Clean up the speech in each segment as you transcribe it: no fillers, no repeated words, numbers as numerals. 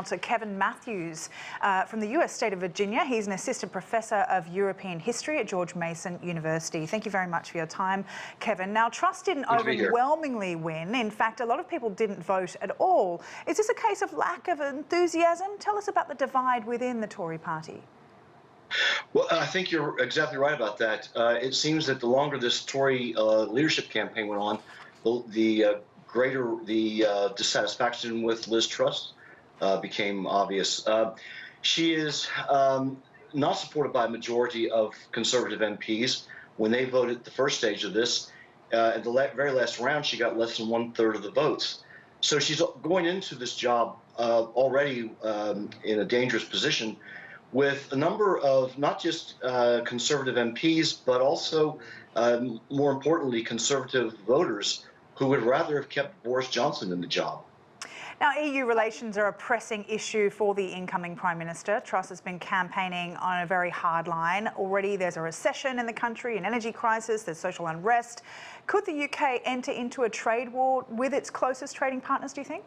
To Kevin Matthews from the US state of Virginia. He's an assistant professor of European history at George Mason University. Thank you very much for your time, Kevin. Now, Truss didn't overwhelmingly win. In fact, a lot of people didn't vote at all. Is this a case of lack of enthusiasm? Tell us about the divide within the Tory party. Well, I think you're exactly right about that. It seems that the longer this Tory leadership campaign went on, the greater the dissatisfaction with Liz Truss became obvious. She is not supported by a majority of Conservative MPs. When they voted the first stage of this, at the very last round, she got less than 1/3 of the votes. So she's going into this job already in a dangerous position with a number of not just Conservative MPs, but also, more importantly, Conservative voters who would rather have kept Boris Johnson in the job. Now, EU relations are a pressing issue for the incoming Prime Minister. Truss has been campaigning on a very hard line. Already there's a recession in the country, an energy crisis, there's social unrest. Could the UK enter into a trade war with its closest trading partners, do you think?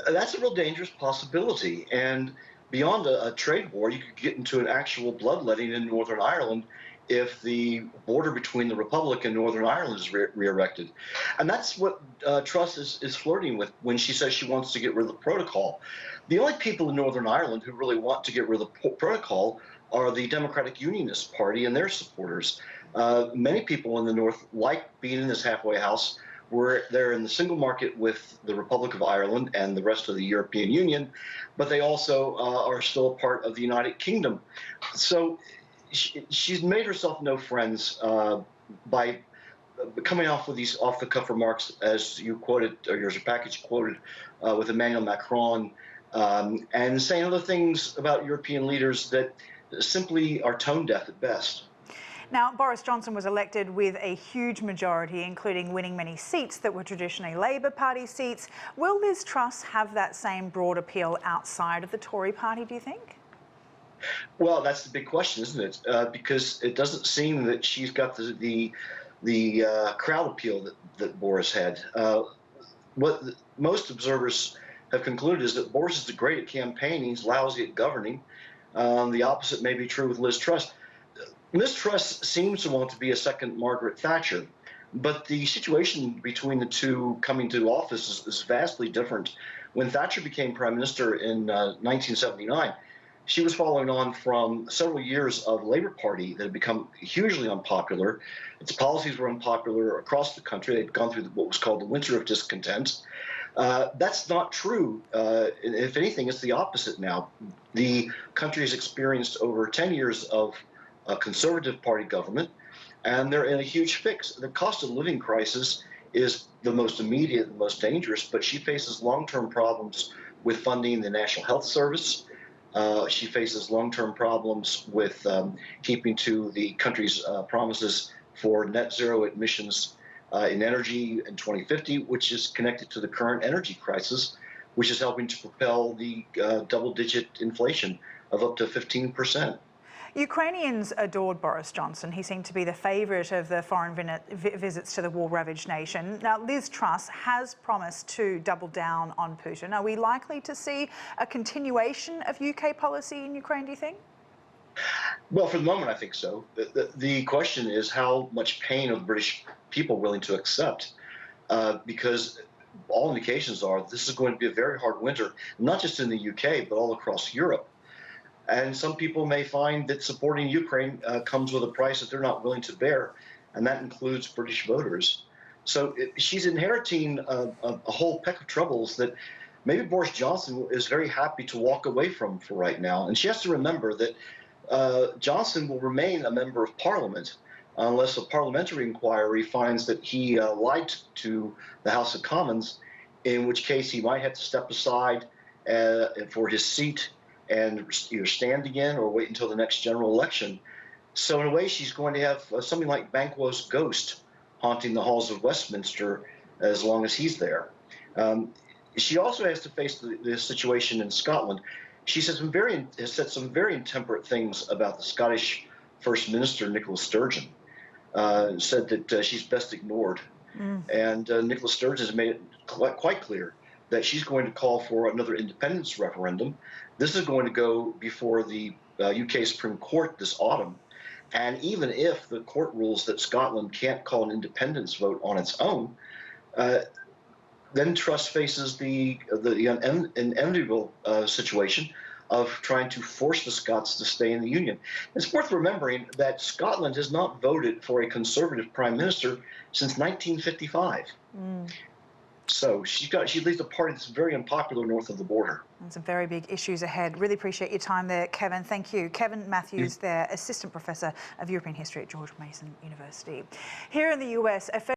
That's a real dangerous possibility. And beyond a trade war, you could get into an actual bloodletting in Northern Ireland if the border between the Republic and Northern Ireland is re-erected. And that's what Truss is flirting with when she says she wants to get rid of the protocol. The only people in Northern Ireland who really want to get rid of the protocol are the Democratic Unionist Party and their supporters. Many people in the North like being in this halfway house where they're in the single market with the Republic of Ireland and the rest of the European Union, but they also are still a part of the United Kingdom. So she's made herself no friends by coming off with these off-the-cuff remarks, as you quoted, or your package quoted, with Emmanuel Macron, and saying other things about European leaders that simply are tone-deaf at best. Now, Boris Johnson was elected with a huge majority, including winning many seats that were traditionally Labour Party seats. Will Liz Truss have that same broad appeal outside of the Tory party, do you think? Well, that's the big question, isn't it? Because it doesn't seem that she's got the crowd appeal that Boris had. What most observers have concluded is that Boris is great at campaigning, he's lousy at governing. The opposite may be true with Liz Truss. Liz Truss seems to want to be a second Margaret Thatcher, but the situation between the two coming to office is vastly different. When Thatcher became Prime Minister in 1979, she was following on from several years of Labour Party that had become hugely unpopular. Its policies were unpopular across the country. They'd gone through what was called the winter of discontent. That's not true. If anything, it's the opposite now. The country has experienced over 10 years of a Conservative Party government, and they're in a huge fix. The cost of living crisis is the most immediate and most dangerous, but she faces long-term problems with funding the National Health Service. She faces long-term problems with keeping to the country's promises for net zero emissions in energy in 2050, which is connected to the current energy crisis, which is helping to propel the double-digit inflation of up to 15%. Ukrainians adored Boris Johnson. He seemed to be the favourite of the foreign visits to the war-ravaged nation. Now, Liz Truss has promised to double down on Putin. Are we likely to see a continuation of UK policy in Ukraine, do you think? Well, for the moment, I think so. The question is how much pain are the British people willing to accept? Because all indications are this is going to be a very hard winter, not just in the UK, but all across Europe. And some people may find that supporting Ukraine comes with a price that they're not willing to bear, and that includes British voters. So she's inheriting a whole peck of troubles that maybe Boris Johnson is very happy to walk away from for right now. And she has to remember that Johnson will remain a member of Parliament unless a parliamentary inquiry finds that he lied to the House of Commons, in which case he might have to step aside for his seat and either stand again or wait until the next general election. So in a way, she's going to have something like Banquo's ghost haunting the halls of Westminster as long as he's there. She also has to face the situation in Scotland. She has said some very intemperate things about the Scottish First Minister, Nicola Sturgeon. Said that she's best ignored. And Nicola Sturgeon has made it quite clear that she's going to call for another independence referendum. This is going to go before the UK Supreme Court this autumn. And even if the court rules that Scotland can't call an independence vote on its own, then Truss faces the unenviable situation of trying to force the Scots to stay in the Union. It's worth remembering that Scotland has not voted for a Conservative Prime Minister since 1955. So she leads a party that's very unpopular north of the border. And some very big issues ahead. Really appreciate your time there, Kevin. Thank you. Kevin Matthews there, Assistant Professor of European History at George Mason University. Here in the US,